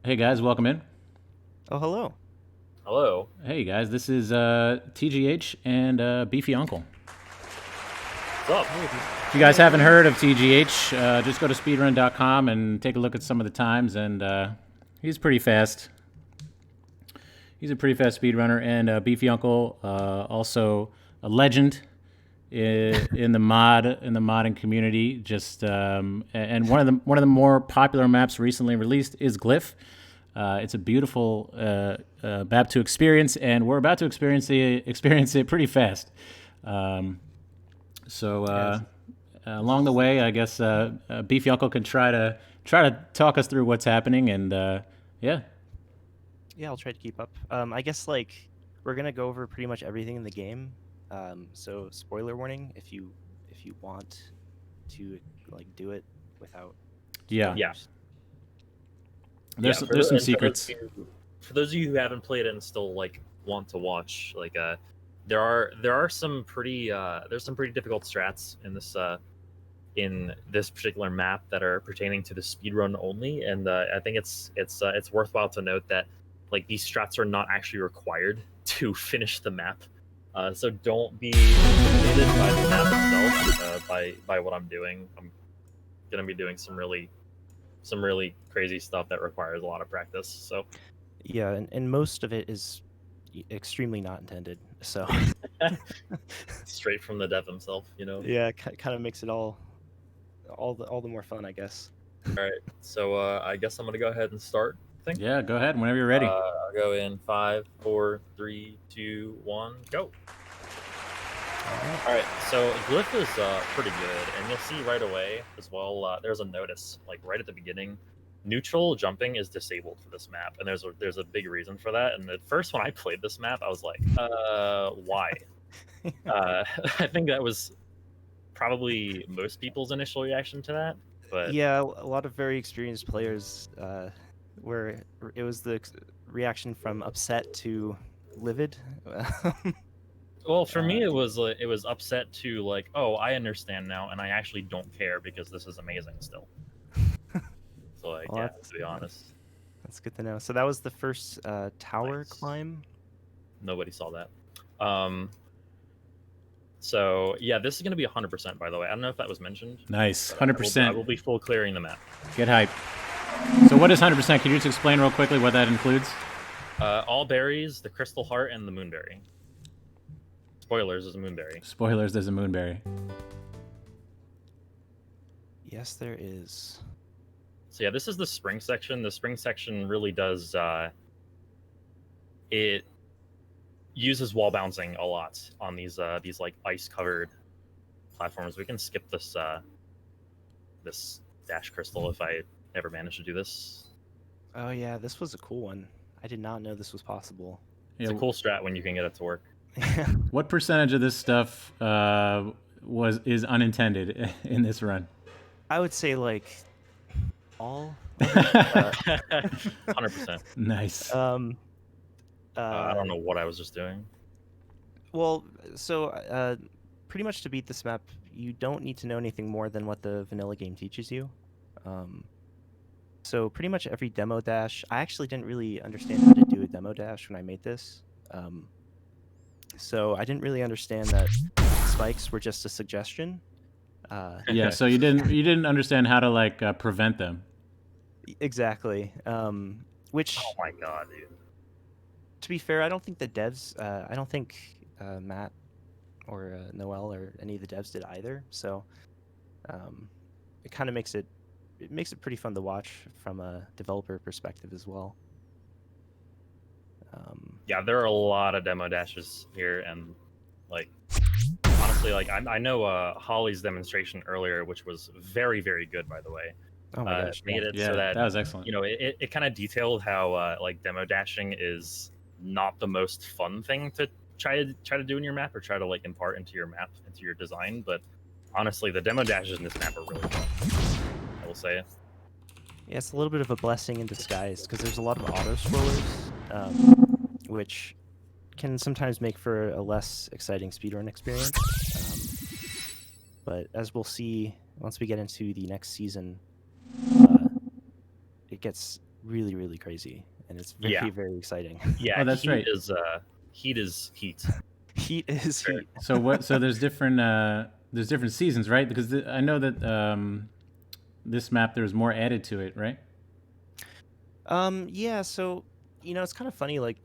Hey guys, welcome in. Oh, hello. Hello. Hey guys, this is TGH and BeefyUncle. What's up? Hey, If you guys haven't heard of TGH, just go to speedrun.com and take a look at some of the times. And he's pretty fast. He's a pretty fast speedrunner. And BeefyUncle, also a legend in the modding community. Just and one of the more popular maps recently released is Glyph. It's a beautiful map to experience, and we're about to experience it pretty fast. So Yes. along the way, I guess Beefy Uncle can try to talk us through what's happening, and yeah, Yeah, I'll try to keep up. I guess we're gonna go over pretty much everything in the game. So spoiler warning if you want to do it without yeah. Yeah. spoilers. There's some secrets. For those of you who haven't played it and still want to watch, there are some pretty there's some pretty difficult strats in this particular map that are pertaining to the speedrun only, and I think it's worthwhile to note that these strats are not actually required to finish the map. So don't be intimidated by the map itself, by what I'm doing. I'm gonna be doing some really crazy stuff that requires a lot of practice. So Yeah, and most of it is extremely not intended. So straight from the dev himself. yeah, kind of makes it all the more fun, I guess. All right, so I guess I'm gonna go ahead and start. I think. Yeah, go ahead whenever you're ready. I'll go in 5, 4, 3, 2, 1, go. All right, so Glyph is pretty good, and you'll see right away as well. There's a notice right at the beginning. Neutral jumping is disabled for this map, and there's a big reason for that. And at first, when I played this map, I was like, why? I think that was probably most people's initial reaction to that. But Yeah, a lot of very experienced players where it was the reaction from upset to livid. well, for me, it was upset to oh, I understand now, and I actually don't care because this is amazing still. So Well, yeah, to be honest, that's good to know. So that was the first tower Nice. climb. Nobody saw that. So yeah, this is gonna be 100%. By the way, I don't know if that was mentioned. Nice, I will 100%. be full clearing the map. Get hype. So what is 100%? Can you just explain real quickly what that includes? All berries, the crystal heart, and the moonberry. Spoilers, is a moonberry. Spoilers, there's a moonberry. Yes, there is. So yeah, this is the spring section. The spring section really does it uses wall bouncing a lot on these ice covered platforms. We can skip this this dash crystal if I ever manage to do this. Oh yeah, this was a cool one. I did not know this was possible. It's a cool strat when you can get it to work. What percentage of this stuff is unintended in this run? I would say all. 100%. Nice. I don't know what I was just doing. Well, so pretty much to beat this map, you don't need to know anything more than what the vanilla game teaches you. So pretty much every demo dash, I actually didn't really understand how to do a demo dash when I made this. So I didn't really understand that spikes were just a suggestion. Yeah, so you didn't understand how to prevent them. Exactly. Which, Oh my god, dude. to be fair, I don't think the devs, I don't think Matt or Noel or any of the devs did either. So it kind of makes it pretty fun to watch from a developer perspective as well. Yeah, there are a lot of demo dashes here, and honestly, I know Holly's demonstration earlier, which was very, very good, by the way. Oh my gosh, made it Yeah, so that was excellent. it kind of detailed how demo dashing is not the most fun thing to try to do in your map or try to impart into your map, into your design. But honestly, the demo dashes in this map are really fun, I will say. Yeah, it's a little bit of a blessing in disguise because there's a lot of auto scrollers, which can sometimes make for a less exciting speedrun experience. But as we'll see once we get into the next season, it gets really, really crazy, and it's Yeah. very exciting. Yeah, Oh, that's right. Heat is heat. Heat is Sure. heat. So what? So there's different seasons, right? Because I know that this map there's more added to it, right? Yeah. So it's kind of funny. Like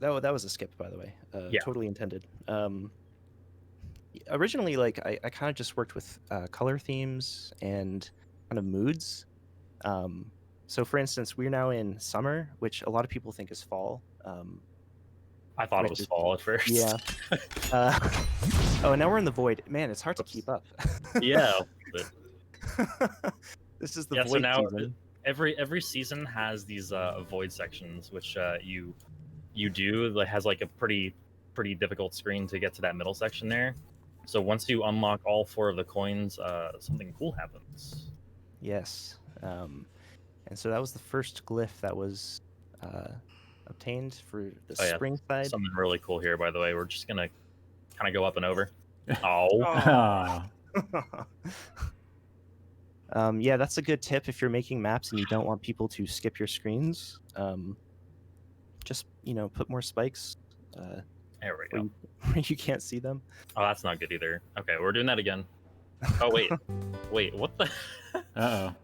that was a skip, by the way. Yeah. Totally intended. Originally, like I kind of just worked with color themes and kind of moods. So for instance, we're now in summer, which a lot of people think is fall. I thought it which was is fall at first. yeah. Uh, oh, and now we're in the void. Man, it's hard to Oops. keep up. Yeah. But This is the yeah, so void now season. every season has these void sections, which you do that has like a pretty difficult screen to get to that middle section there. So once you unlock all 4 of the coins, something cool happens. Yes. And so that was the first glyph that was obtained for the Oh yeah, spring side. something really cool here. By the way, we're just gonna kind of go up and over. Oh, Ah. Yeah, that's a good tip if you're making maps and you don't want people to skip your screens. Just put more spikes there we where go. where you can't see them. Oh, that's not good either. Okay, we're doing that again. Oh wait, what the? Uh-oh.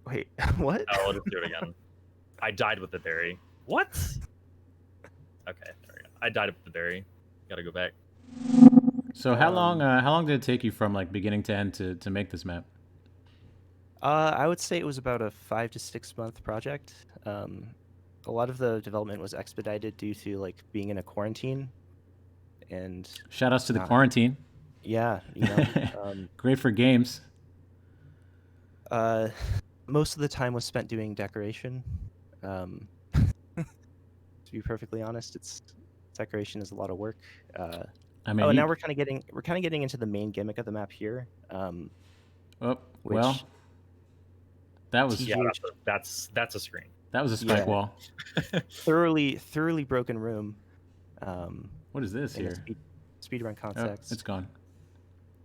Wait, what? Oh, let's do it again. I died with the berry. What? Okay, there we go. I died with the berry. Gotta go back. So how long did it take you from like beginning to end to make this map? I would say it was about a 5 to 6 month project. A lot of the development was expedited due to like being in a quarantine, and Shout outs to the Nah. quarantine. yeah, Great for games. most of the time was spent doing decoration. To be perfectly honest, decoration is a lot of work. I mean, Oh, and now we're kind of getting into the main gimmick of the map here. oh, Which well, that was Yeah, TGH that's a screen. that was a spike Yeah. wall. thoroughly broken room. What is this In a here? speedrun Oh, context. it's gone.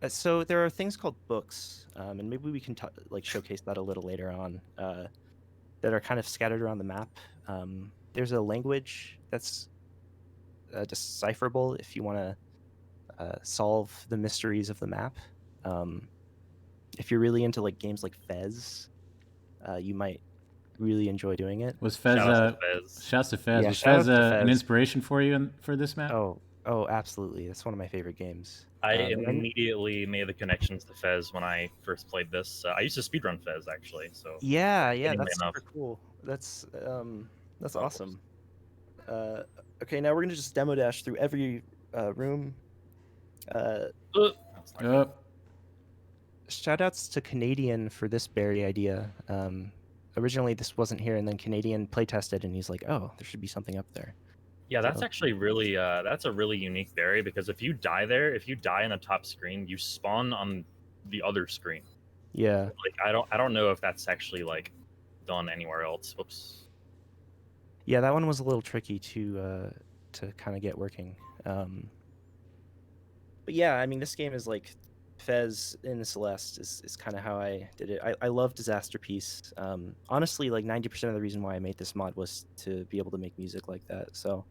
So there are things called books, and maybe we can like showcase that a little later on. That are kind of scattered around the map. There's a language that's decipherable if you want to solve the mysteries of the map. If you're really into like games like Fez, you might really enjoy doing it. Was Fez Shout out to Fez. shouts to Fez. Yeah, Was shout Fez out to an Fez. inspiration for you for this map? Oh, absolutely. That's one of my favorite games. I And immediately made the connections to Fez when I first played this. I used to speedrun Fez actually, so yeah, Fittingly that's enough. super cool. That's awesome. Okay, now we're gonna just demo dash through every room. That's not good. Oh, Shout outs to Canadian for this berry idea. Originally this wasn't here, and then Canadian playtested, and he's like, "Oh, there should be something up there." Yeah, that's So- actually really that's a really unique berry because if you die there, if you die in the top screen, you spawn on the other screen. Yeah, Like I don't know if that's actually like done anywhere else. Whoops. yeah, that one was a little tricky to kind of get working. But yeah, I mean, this game is like Fez in Celeste is kind of how I did it. I love Disaster Piece. Honestly, like 90% of the reason why I made this mod was to be able to make music like that. So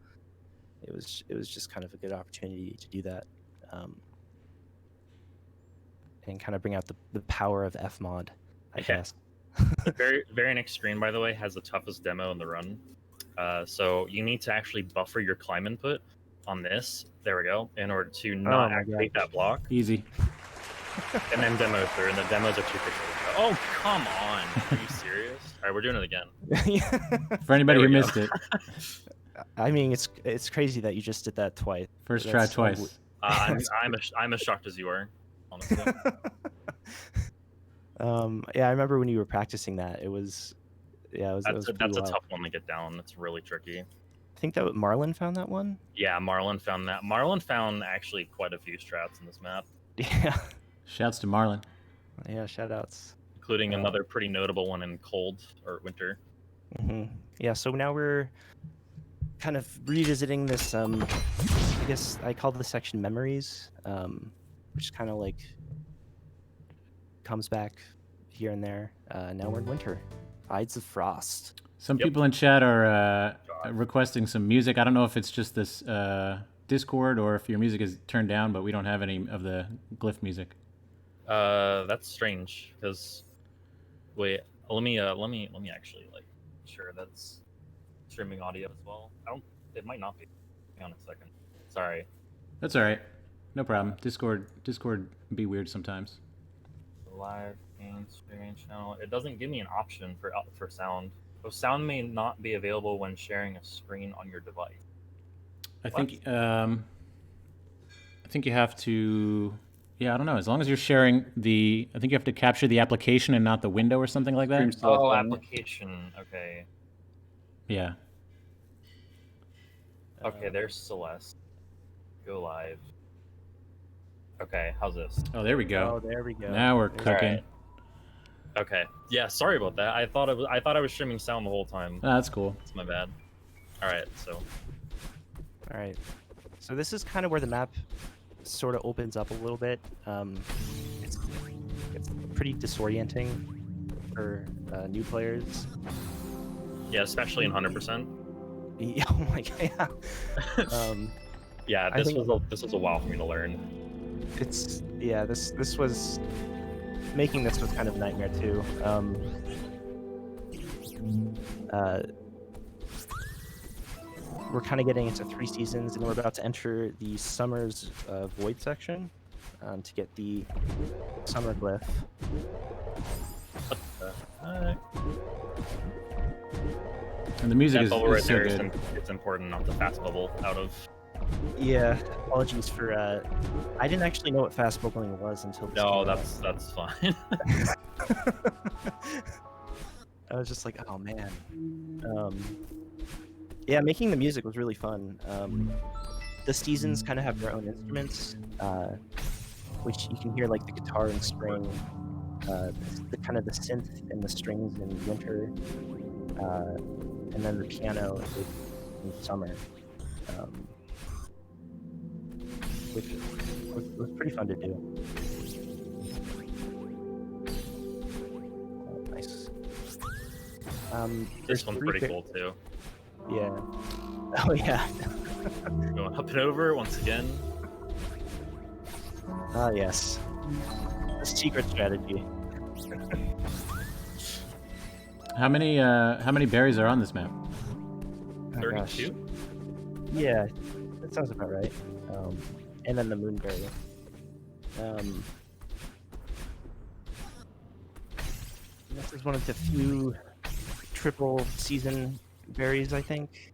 it was just kind of a good opportunity to do that, and kind of bring out the power of Fmod, I Yeah. guess. The very next screen, by the way, has the toughest demo in the run. So you need to actually buffer your climb input on this. There we go. In order to not my activate gosh. that block, easy. and then demo through, and the demos are too quick. Oh come on! Are you serious? All right, we're doing it again. For anybody who There we go. missed it, I mean, it's crazy that you just did that twice. first try That's twice. I'm as shocked as you are, honestly. Yeah, I remember when you were practicing that. It was That's pretty a wild. tough one to get down. It's really tricky. I think that Marlon found that one. Yeah, Marlon found that. Marlon found actually quite a few strats in this map, Yeah, Shouts to Marlon. yeah. Shout outs. including another pretty notable one in cold or winter. Yeah, so now we're kind of revisiting this. I guess I call this section memories, which kind of like comes back here and there. Now we're in winter. Ides of Frost. Some Yep. people in chat are requesting some music. I don't know if it's just this Discord or if your music is turned down, but we don't have any of the Glyph music. That's strange because wait, let me actually like sure that's streaming audio as well. I don't. It might not be. Hang on a second. Sorry. That's all right. No problem. Discord be weird sometimes. Live game streaming channel. It doesn't give me an option for sound. So sound may not be available when sharing a screen on your device. I think you have to. Yeah, I don't know. As long as you're sharing I think you have to capture the application and not the window or something like that. Stream still Oh, has fun. application. Okay. Yeah. Okay, there's Celeste. Go live. Okay, how's this? Oh, there we Oh, go. there we go. Now we're There's- cooking. Alright. Okay. Yeah, sorry about that. I thought I was streaming sound the whole time. Oh, that's cool. It's my bad. All right, so All right. So this is kind of where the map sort of opens up a little bit. It's pretty disorienting for new players. yeah, especially in 100%. Yeah, oh my god. Yeah. Yeah, I think- this was a while for me to learn. This was making this was kind of a nightmare too. We're kind of getting into 3 seasons, and we're about to enter the summer's void section to get the summer glyph. What the heck? And the music That is bubble right so there good. it's important not to fast bubble out of. Yeah, apologies for. I didn't actually know what fast bubbling was until. This No, came out. that's fine. I was just like, oh man. Yeah, making the music was really fun. The seasons kind of have their own instruments, which you can hear like the guitar in spring, the kind of the synth and the strings in winter, and then the piano in summer, which was pretty fun to do. Oh, nice. This one's pretty cool too. Yeah. Oh yeah. Going up and over once again. Ah yes. The secret strategy. How many berries are on this map? Oh, gosh. 32. Yeah, that sounds about right. And then the moonberry. This is one of the few triple season berries, I think.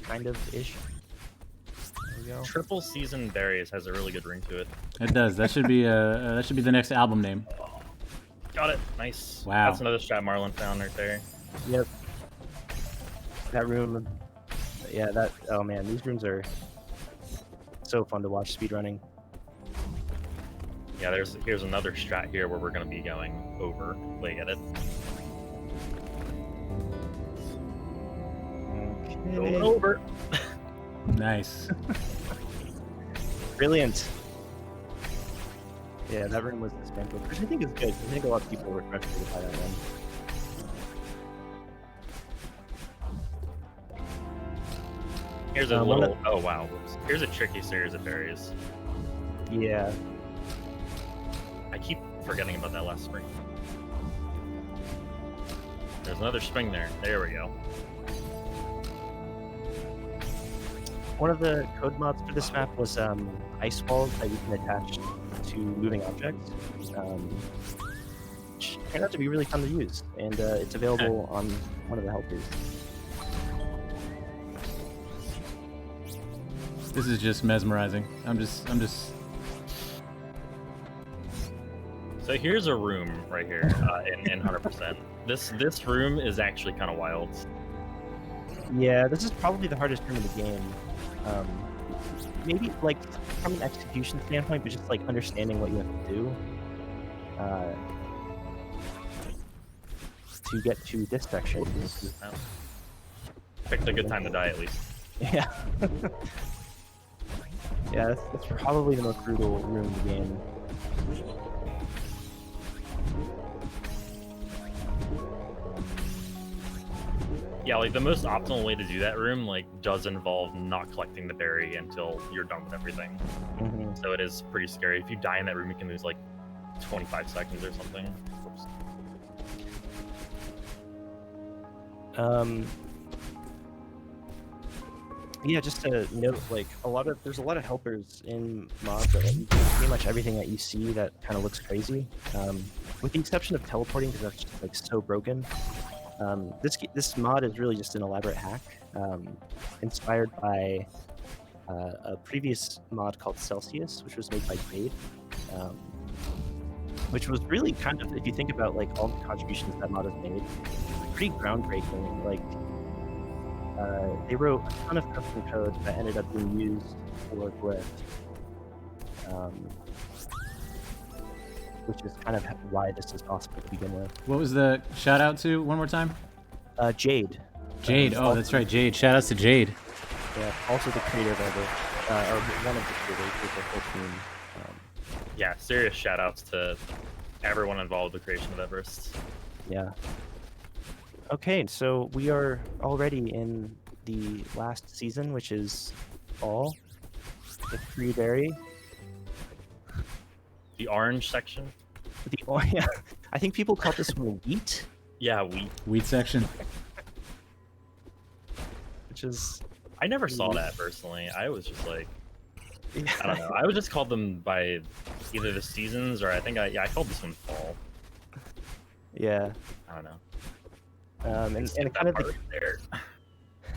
Kind of ish. There we go. Triple season berries has a really good ring to it. It does. That should be the next album name. Got it. Nice. Wow. That's another strat Marlon found right there. Yep. That room. Yeah, that. Oh man, these rooms are so fun to watch speedrunning. Yeah, here's another strat here where we're gonna be going over. Wait, get it? Going Okay. over. Nice. Brilliant. Yeah, that room was dismantled, which I think is good. I think a lot of people were frustrated by that one. Here's a one little. Oh wow. Whoops. Here's a tricky series of berries. Yeah. I keep forgetting about that last spring. There's another spring there. There we go. One of the code mods for this map was ice walls that you can attach to moving objects, which turned out to be really fun to use, and it's available on one of the helpers. This is just mesmerizing. I'm just. So here's a room right here in 100%. This room is actually kind of wild. Yeah, this is probably the hardest room in the game. Maybe like from an execution standpoint, but just like understanding what you have to do to get to this section. Picked a good time to die at least. Yeah. Yeah, that's probably the most brutal room in the game. Yeah, like the most optimal way to do that room like does involve not collecting the berry until you're done with everything. Mm-hmm. So it is pretty scary. If you die in that room, you can lose like 25 seconds or something. Oops. Yeah, just to note, like there's a lot of helpers in mods that let you do pretty much everything that you see that kind of looks crazy, with the exception of teleporting because that's just like so broken. This mod is really just an elaborate hack, inspired by a previous mod called Celsius, which was made by Jade, which was really kind of, if you think about like all the contributions that mod has made, pretty groundbreaking. Like they wrote a ton of custom code that ended up being used for Glyph, which is kind of why this is possible to begin with. What was the shout out to? One more time. Jade. Jade. Oh, that's right, Jade. Shout outs to Jade. Yeah, also the creator of it, or one of the creators of the whole team. Yeah, serious shout outs to everyone involved with the creation of Everest. Yeah. Okay, so we are already in the last season, which is fall. The free berry. The orange section. Yeah, I think people call this one wheat, Yeah, Wheat section. which is I never saw that personally. I was just like, yeah, I don't know. I would just call them by either the seasons or I think I called this one fall. yeah. I don't know. And Skip kind that of part right there.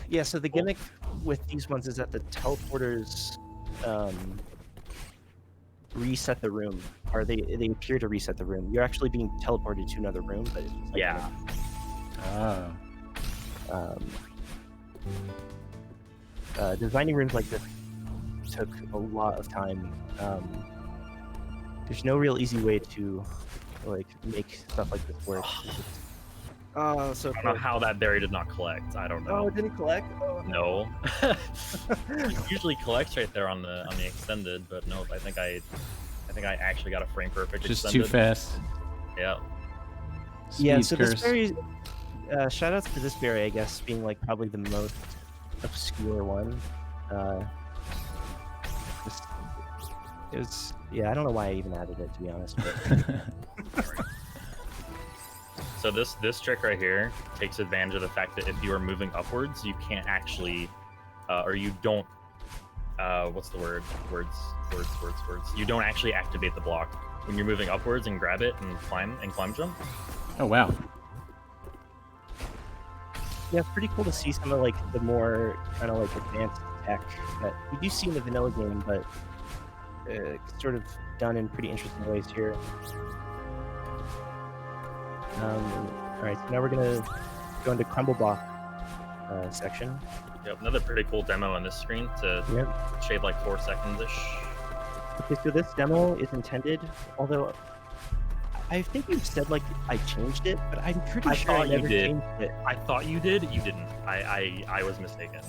yeah. So the gimmick with these ones is that the teleporters reset the room, or they appear to reset the room. You're actually being teleported to another room, but it's just like Yeah. designing rooms like this took a lot of time. There's no real easy way to like make stuff like this work. Oh, so I don't know how that berry did not collect. I don't know. it didn't collect. Oh, No. It usually collects right there on the extended, but no, I think I actually got a frame perfect Just extended. too fast. Yeah. yeah. Speed So curse. this berry, shout outs to this berry, I guess, being like probably the most obscure one. It was, yeah, I don't know why I even added it, to be honest. But So this trick right here takes advantage of the fact that if you are moving upwards, you can't actually, or you don't, what's the word? Words. You don't actually activate the block when you're moving upwards and grab it and climb jump. Oh wow. yeah, it's pretty cool to see some of like the more kind of like advanced tech that you do see in the vanilla game, but sort of done in pretty interesting ways here. All right, so now we're gonna go into crumble block section. Yep, another pretty cool demo on this screen to Yep. shave like 4 seconds ish. Okay, so this demo is intended, although I think you said like I changed it, but I'm pretty I sure I thought you never did. changed it. I thought you did. You didn't. I was mistaken.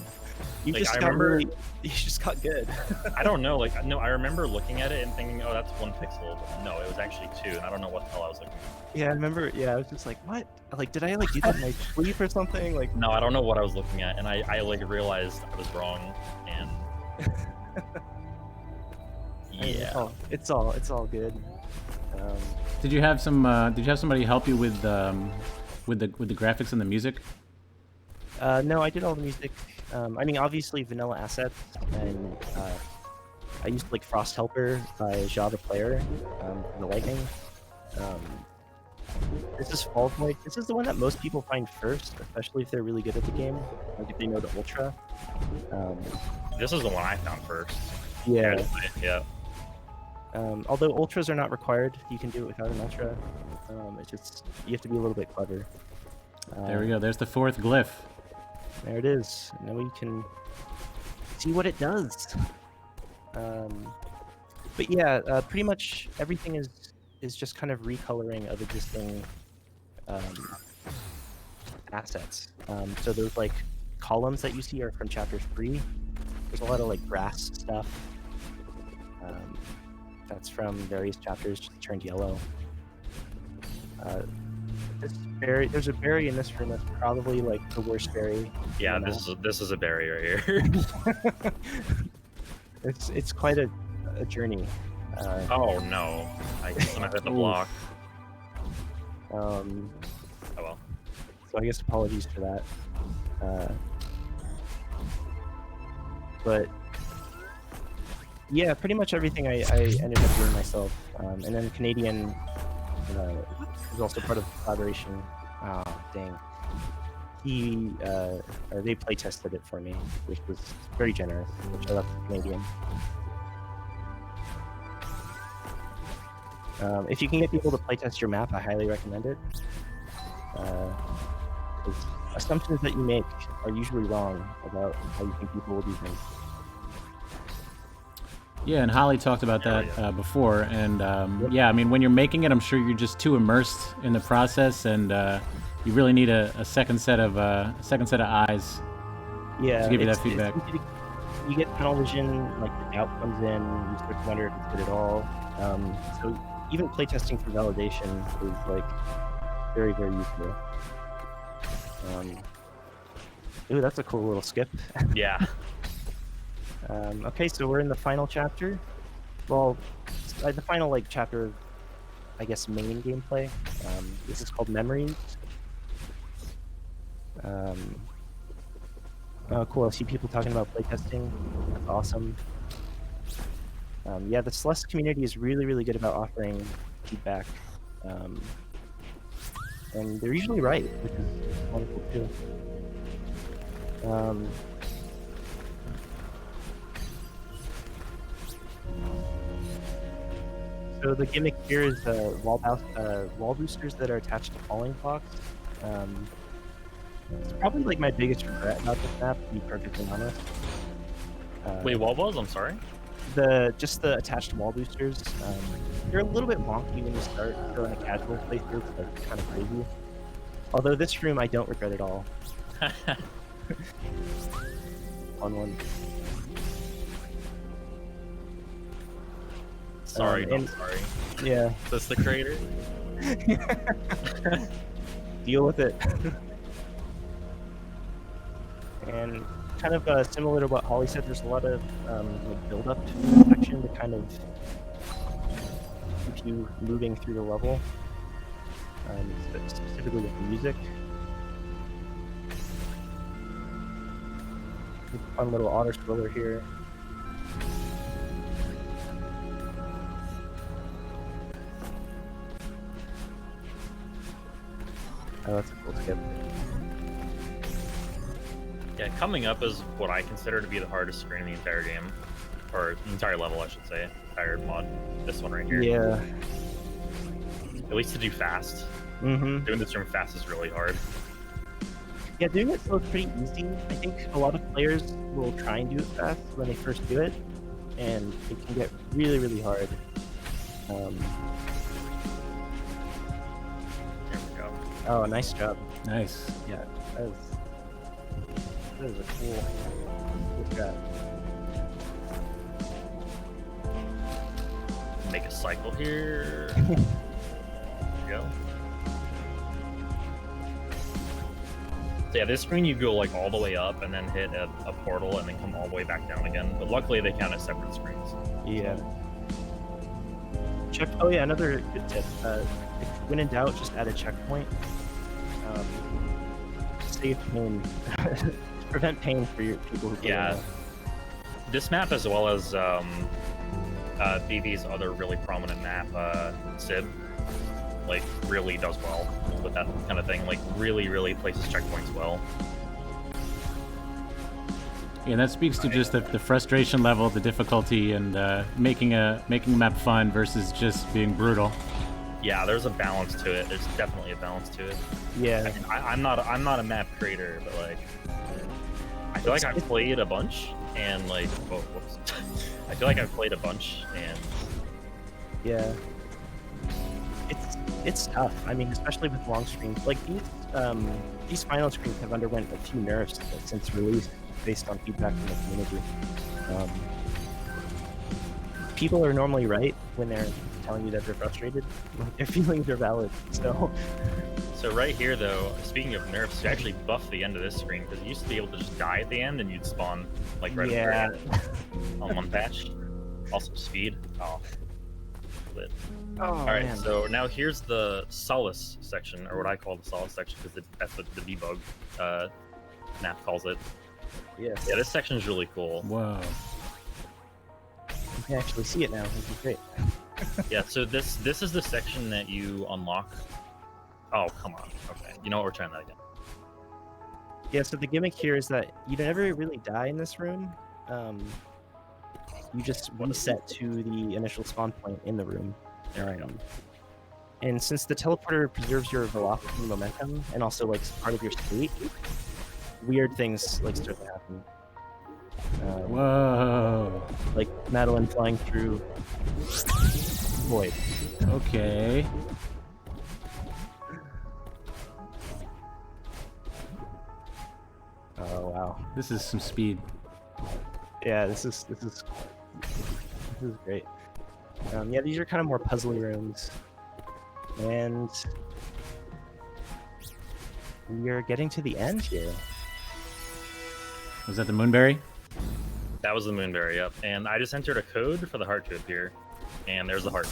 You Like, just I got remember- really, you just got good. I don't know. Like, no, I remember looking at it and thinking, oh, that's 1 pixel. But no, it was actually 2, and I don't know what the hell I was looking at. Yeah, I remember. Yeah, I was just like, what? Like, did I like do that in my sleep or something? Like, No, I don't know what I was looking at, and I like realized I was wrong, and yeah. it's all good. Did you have some? Did you have somebody help you with the graphics and the music? No, I did all the music. I mean, obviously vanilla assets, and I used like Frost Helper by Java Player for the lightning. This is Fall Void. This is the one that most people find first, especially if they're really good at the game, like if they know the Ultra. This is the one I found first. Yeah. Yeah. Although Ultras are not required, you can do it without an Ultra. It's just, you have to be a little bit clever. There we go. There's the 4th glyph. There it is. Now we can see what it does. But yeah, pretty much everything is just kind of recoloring of existing assets. So those like columns that you see are from chapter 3. There's a lot of like grass stuff. That's from various chapters, just turned yellow. This berry, there's a berry in this room that's probably like the worst berry. Yeah, in the this is a berry right here. map. It's quite a journey. Oh no! I guess I hit the Ooh. block. Oh well. So I guess apologies for that. But yeah, pretty much everything I ended up doing myself. And then Canadian was also part of the collaboration. Oh, dang. He or they play tested it for me, which was very generous, which I left to Canadian. If you can get people to playtest your map, I highly recommend it. 'Cause assumptions that you make are usually wrong about how you think people will do things. Yeah, and Holly talked about that before, and yeah, I mean, when you're making it, I'm sure you're just too immersed in the process, and you really need a second set of eyes Yeah, to give you that it's feedback. easy you get tunnel vision, like the doubt comes in, you start to wonder if it's good at all. So even playtesting for validation is like very, very useful. Ooh, that's a cool little skip. Yeah. Okay, so we're in the final chapter. Well, the final like chapter of, I guess, main gameplay. This is called Memories. Oh, cool. I see people talking about playtesting. That's awesome. Yeah, the Celeste community is really, really good about offering feedback. And they're usually right, which is wonderful too. So the gimmick here is wall boosters that are attached to falling blocks. It's probably like my biggest regret about this map, to be perfectly honest. Wait, what was? I'm sorry. Just the attached wall boosters. They're a little bit wonky when you start, so in a casual playthrough, it's like kind of crazy. Although this room I don't regret at all. Fun one. Sorry, and- sorry. Yeah. Is this the crater? Deal with it. And kind of similar to what Holly said, there's a lot of like build-up section to kind of keep you moving through the level, specifically with the music. Fun little auto scroller here. Oh, that's a cool skip. Yeah, coming up is what I consider to be the hardest screen in the entire game. Or the entire level, I should say. Entire mod. This one right here. Yeah. At least to do fast. Mm-hmm. Doing this room fast is really hard. Yeah, doing it slow is pretty easy. I think a lot of players will try and do it fast when they first do it, and it can get really, really hard. There we go. Oh, nice job. Nice. Yeah, that was a cool shot. Make a cycle here. There we go. So yeah, this screen you go like all the way up and then hit a portal and then come all the way back down again. But luckily they count as separate screens. Yeah. Oh yeah, another good tip. When in doubt, just add a checkpoint. Save pain. Prevent pain for your people who play. Yeah. This map, as well as BB's other really prominent map, Sib, like really does well with that kind of thing. Like really places checkpoints well. Yeah, and that speaks to just the frustration level, the difficulty, and making a map fun versus just being brutal. Yeah, there's a balance to it. There's definitely a balance to it. Yeah. I'm not a map creator, but like I feel like I've played a bunch and like whoops. I feel like I've played a bunch and yeah. It's tough. I mean, especially with long screens. Like these final screens have underwent a few nerfs since release based on feedback from the community. People are normally right when they're telling you that they're frustrated. Their feelings are valid. So So right here, though, speaking of nerfs, you actually buff the end of this screen because you used to be able to just die at the end and you'd spawn like right Yeah. at the very end on one patch. Also speed. Oh, lit. Oh, All right, man. so now here's the solace section, or what I call the solace section because that's what the debug map calls it. Yes. Yeah, this section is really cool. Whoa. You can actually see it now, which is great. Yeah, so this is the section that you unlock. Oh, come on. Okay, you know what? We're trying that again. Yeah, so the gimmick here is that you never really die in this room. You just reset to the initial spawn point in the room. And since the teleporter preserves your velocity and momentum, and also like part of your state, weird things like start to happen. Whoa. Like Madeline flying through void. Okay. Oh wow. This is some speed. Yeah, this is great. Yeah, these are kind of more puzzly rooms, and we are getting to the end here. Was that the Moonberry? That was the Moonberry, yep. And I just entered a code for the heart to appear, and there's the heart.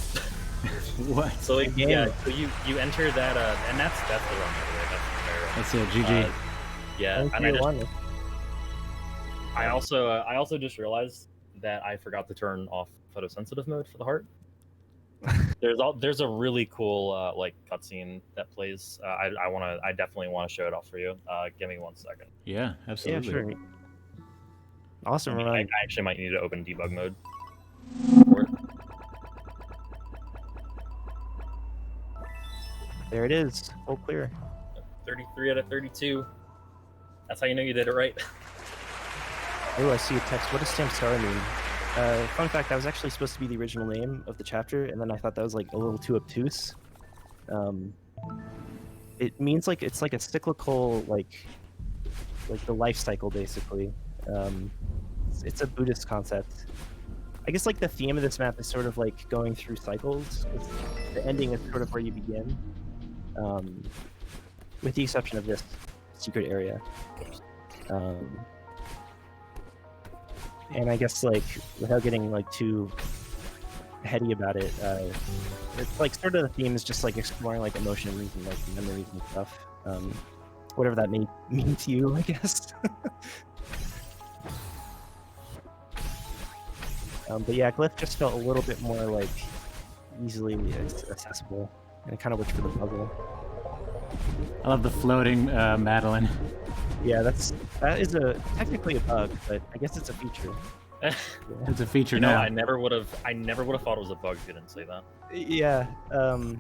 What? So like, Again. yeah, so you enter that, and that's the run, by the way. That's the That's it. GG. yeah, Thank and you, Wanda. I also just realized that I forgot to turn off photosensitive mode for the heart. There's a really cool like cutscene that plays. I definitely want to show it off for you. Give me 1 second. Yeah, Yeah, absolutely. sure. Awesome I run. actually might need to open debug mode. There it is. Full clear. 33 out of 32. That's how you know you did it right. Oh, I see a text. What does Samsara mean? Fun fact, that was actually supposed to be the original name of the chapter, and then I thought that was like a little too obtuse. It means like it's like a cyclical like the life cycle basically. It's a Buddhist concept. I guess like the theme of this map is sort of like going through cycles. The ending is sort of where you begin, with the exception of this secret area. And I guess like without getting like too heady about it, it's like sort of the theme is just like exploring like emotions and like memories and stuff. Whatever that may mean to you, I guess. But yeah, Glyph just felt a little bit more like easily accessible, and it kind of worked for the puzzle. I love the floating Madeline. Yeah, that is technically a bug, but I guess it's a feature. It's a feature You know, now. I never would have thought it was a bug if you didn't say that. Yeah. Oh,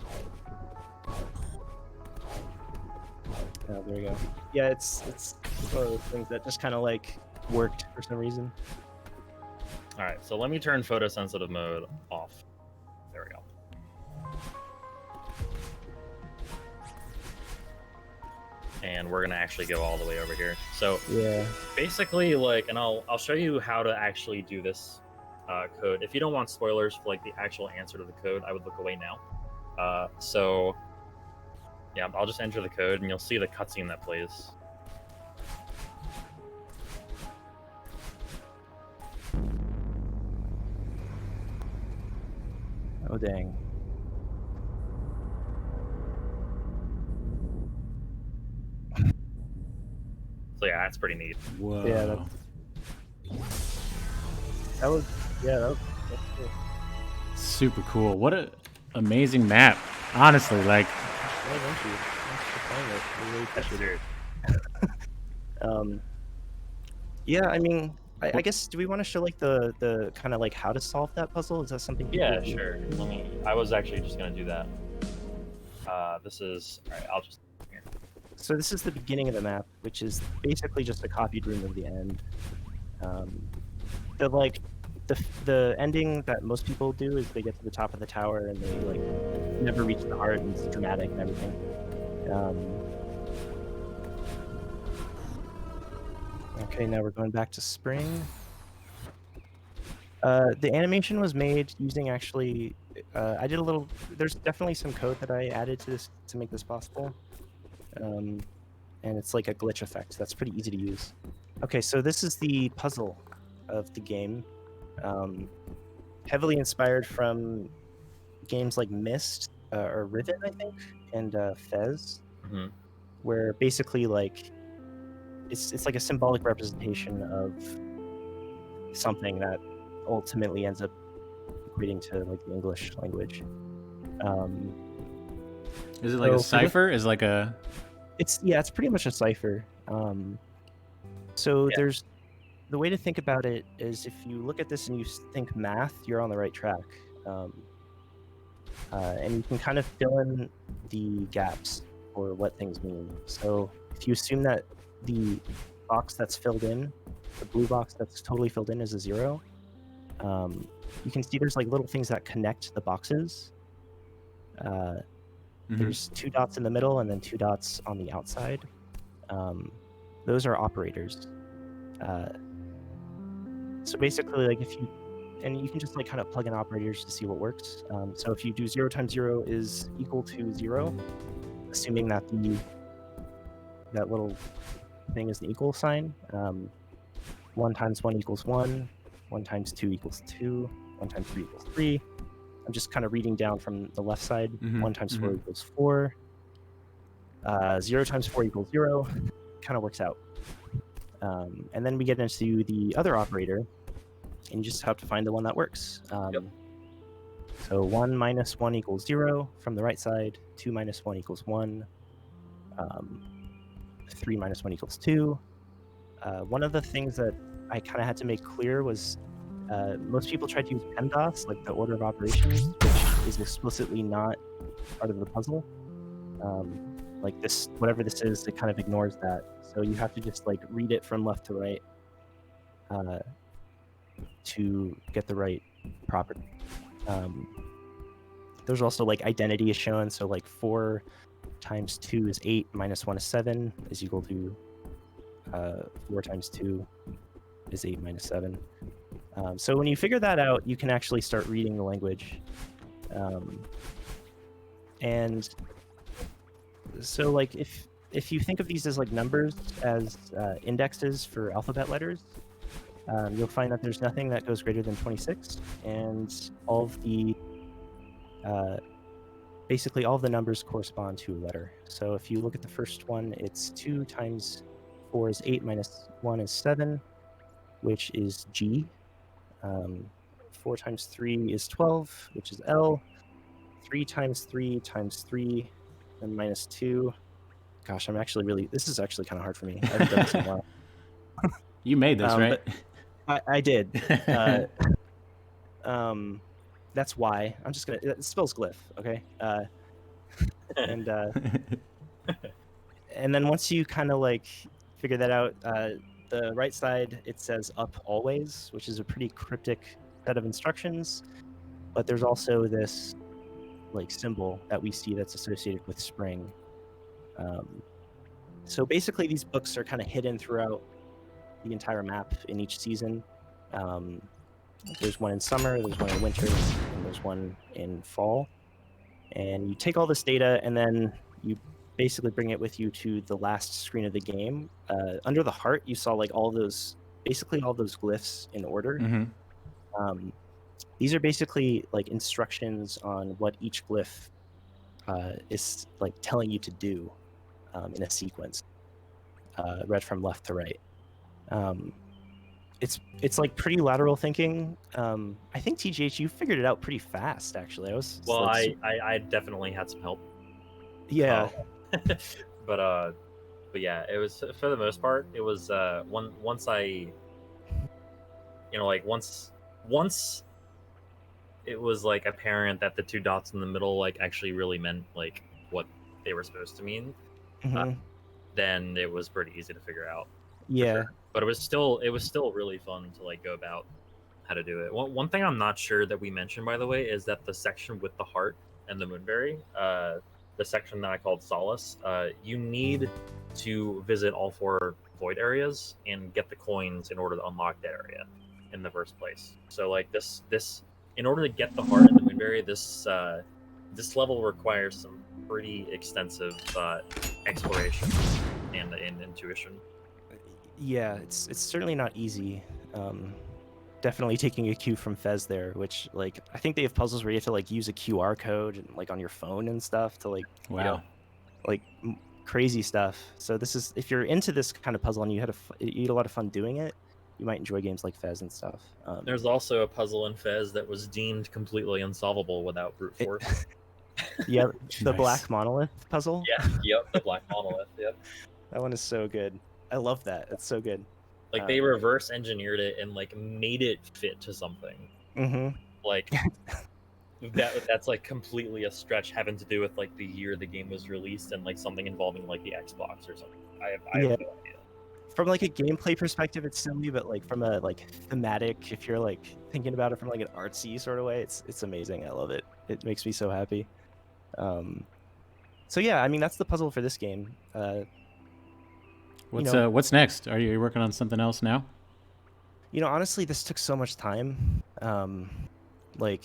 there we go. Yeah, it's one of those things that just kind of like worked for some reason. All right, so let me turn photosensitive mode off. There we go. And we're gonna actually go all the way over here. So Yeah. basically, like, and I'll show you how to actually do this code. If you don't want spoilers for like the actual answer to the code, I would look away now. So yeah, I'll just enter the code, and you'll see the cutscene that plays. Oh dang. So yeah, that's pretty neat. Whoa. Yeah, that's cool. Super cool. What a amazing map. Honestly, like, Well, thank you. Thanks for playing it. I really That's appreciate weird. it. Yeah, I mean, I guess, do we want to show like the kind of like how to solve that puzzle? Is that something? people Yeah, do? sure. I was actually just gonna do that. This is all right. I'll just here. So this is the beginning of the map, which is basically just a copied room of the end. The ending that most people do is they get to the top of the tower and they like never reach the heart, and it's dramatic and everything. Okay, now we're going back to spring. The animation was made using actually. I did a little. There's definitely some code that I added to this to make this possible. and it's like a glitch effect. That's pretty easy to use. Okay, so this is the puzzle of the game. Heavily inspired from games like Myst or Rivet, I think, and Fez, Mhm. where basically like it's like a symbolic representation of something that ultimately ends up equating to like the English language. Is it like a So for this- cipher? Is like a it's pretty much a cipher. So Yeah. there's the way to think about it is if you look at this and you think math, you're on the right track. And you can kind of fill in the gaps for what things mean. So if you assume that the box that's filled in, the blue box that's totally filled in, is a 0, you can see there's like little things that connect the boxes. There's 2 dots in the middle and then 2 dots on the outside. Those are operators. So basically, like and you can just like kind of plug in operators to see what works. So if you do 0 times 0 is equal to 0, assuming that that little thing is the equal sign. 1 times 1 equals 1. 1 times 2 equals 2. 1 times 3 equals 3. I'm just kind of reading down from the left side. 1 times 4 equals 4. 0 times 4 equals 0. Kind of works out. And then we get into the other operator, and you just have to find the one that works. So 1 minus 1 equals 0 from the right side. 2 minus 1 equals 1. 3 minus 1 equals 2. One of the things that I kind of had to make clear was most people tried to use PEMDAS, like the order of operations, which is explicitly not part of the puzzle. Like this, whatever this is, it kind of ignores that. So you have to just like read it from left to right to get the right property. There's also like identity is shown. So like 4 times 2 is 8, minus 1 is 7, is equal to 4 times 2 is 8 minus 7. So when you figure that out, you can actually start reading the language. And so like if you think of these as like numbers as indexes for alphabet letters, you'll find that there's nothing that goes greater than 26, and all of the basically all of the numbers correspond to a letter. So if you look at the first one, it's 2 times 4 is 8, minus 1 is 7, which is G. 4 times 3 is 12, which is L. 3 times 3 times 3, and minus 2. Gosh, this is actually kind of hard for me. I haven't done this in a while. You made this, right? But I did. That's why. I'm just gonna. It spells Glyph, okay? And then once you kind of like figure that out, the right side it says up always, which is a pretty cryptic set of instructions. But there's also this like symbol that we see that's associated with spring. So basically, these books are kind of hidden throughout the entire map in each season. There's one in summer, there's one in winter, and there's one in fall. And you take all this data, and then you basically bring it with you to the last screen of the game. Under the heart, you saw like all those glyphs in order. These are basically like instructions on what each glyph is like telling you to do in a sequence, read from left to right. It's like pretty lateral thinking. I think TGH, you figured it out pretty fast, actually. I definitely had some help. Yeah. But yeah, it was for the most part. It was once it was like apparent that the 2 dots in the middle like actually really meant like what they were supposed to mean. Then it was pretty easy to figure out. Yeah. Sure. But it was still really fun to like go about how to do it. One thing I'm not sure that we mentioned, by the way, is that the section with the heart and the moonberry, the section that I called Solace, you need to visit all 4 void areas and get the coins in order to unlock that area in the first place. So like this in order to get the heart and the moonberry, this level requires some pretty extensive exploration and intuition. Yeah, it's certainly not easy. Definitely taking a cue from Fez there, which like I think they have puzzles where you have to like use a QR code and like on your phone and stuff to like Wow. like crazy stuff. So this is, if you're into this kind of puzzle and you had a lot of fun doing it, you might enjoy games like Fez and stuff. There's also a puzzle in Fez that was deemed completely unsolvable without brute force. Yeah, the Nice. Black Monolith puzzle. Yeah, yep, the Black Monolith. Yep. That one is so good. I love that. It's so good. Like they reverse engineered it and like made it fit to something. Mm-hmm. Like that's like completely a stretch, having to do with like the year the game was released and like something involving like the Xbox or something. I have no idea. From like a gameplay perspective, it's silly, but like from a like thematic, if you're like thinking about it from like an artsy sort of way, it's amazing. I love it. It makes me so happy. So yeah, I mean that's the puzzle for this game. What's next? Are you working on something else now? Honestly, this took so much time. Like,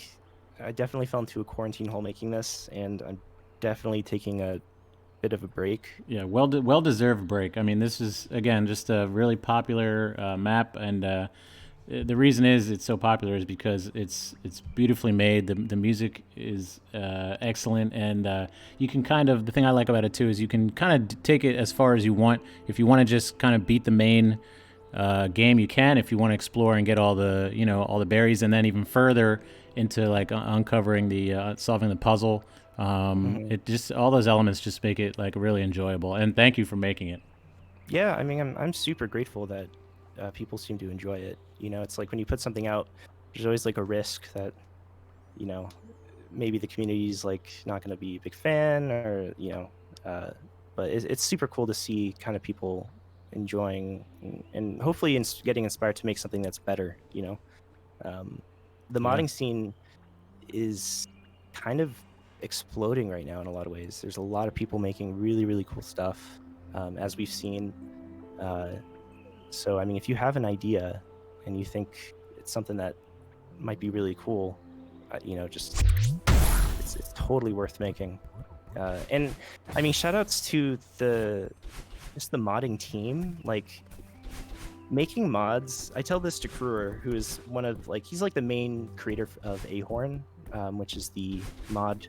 I definitely fell into a quarantine hole making this, and I'm definitely taking a bit of a break. Yeah, well-deserved break. I mean, this is, again, just a really popular map, and the reason is it's so popular is because it's beautifully made. The music is excellent, and you can the thing I like about it too is you can kind of take it as far as you want. If you want to just kind of beat the main game, you can. If you want to explore and get all the berries, and then even further into like uncovering the solving the puzzle. It just, all those elements just make it like really enjoyable, and thank you for making it. Yeah, I mean, I'm super grateful that people seem to enjoy it. It's like when you put something out, there's always like a risk that maybe the community's like not going to be a big fan, or but it's super cool to see kind of people enjoying and hopefully getting inspired to make something that's better. The modding scene is kind of exploding right now in a lot of ways. There's a lot of people making really, really cool stuff, as we've seen. So, I mean, if you have an idea and you think it's something that might be really cool, just it's totally worth making. And I mean, shout outs to the modding team, like making mods. I tell this to Kruer, who is one of he's like the main creator of Ahorn, which is the mod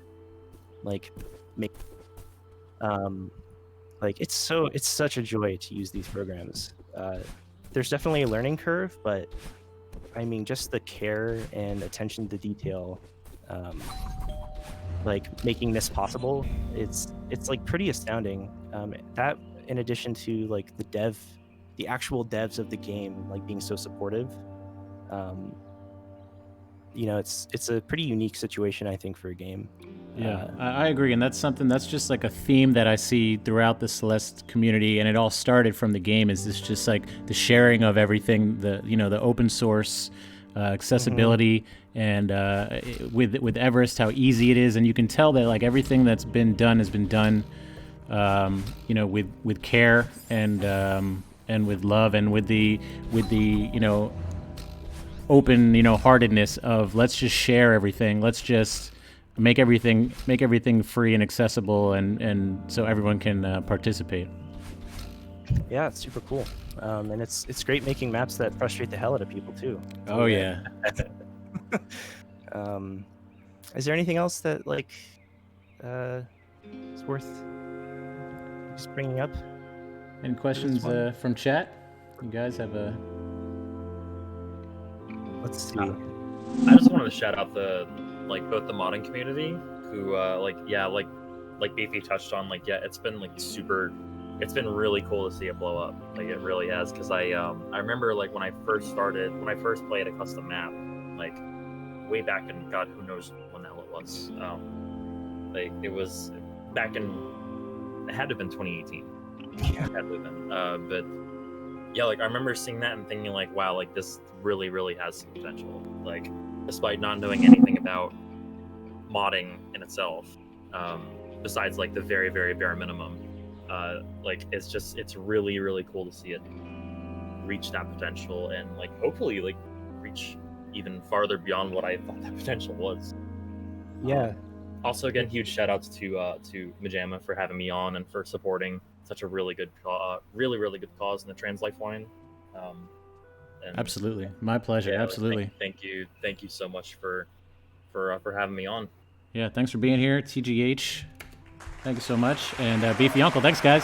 it's such a joy to use these programs. There's definitely a learning curve, but I mean, just the care and attention to detail, making this possible, it's like pretty astounding. That, in addition to like the actual devs of the game being so supportive, it's a pretty unique situation, I think, for a game. Yeah, I agree, and that's just like a theme that I see throughout the Celeste community, and it all started from the game. Is this just like the sharing of everything, the open source accessibility, and with Everest, how easy it is, and you can tell that like everything that's been done has been done, with care and with love, and with the open heartedness of let's just share everything, let's just make everything free and accessible, and so everyone can participate. Yeah, it's super cool, and it's great making maps that frustrate the hell out of people too. Oh yeah. Is there anything else that is worth just bringing up? Any questions from chat? You guys have a... Let's see. I just wanted to shout out both the modding community, who like Beefy touched on, it's been really cool to see it blow up. It really has, because I remember when I first played a custom map, way back in, God, who knows when the hell it was. It was back in, it had to have been 2018. It had to have been. But yeah, I remember seeing that and thinking wow, this really, really has some potential. Despite not knowing anything about modding in itself, besides the very, very bare minimum, it's really, really cool to see it reach that potential, and hopefully reach even farther beyond what I thought that potential was. Yeah, Also, again, huge shout outs to Majama for having me on and for supporting such a really good, really good cause in the trans lifeline. And Absolutely, my pleasure. yeah, Absolutely. thank you so much for having me on. Yeah, thanks for being here, TGH. Thank you so much, and BeefyUncle. Thanks, guys.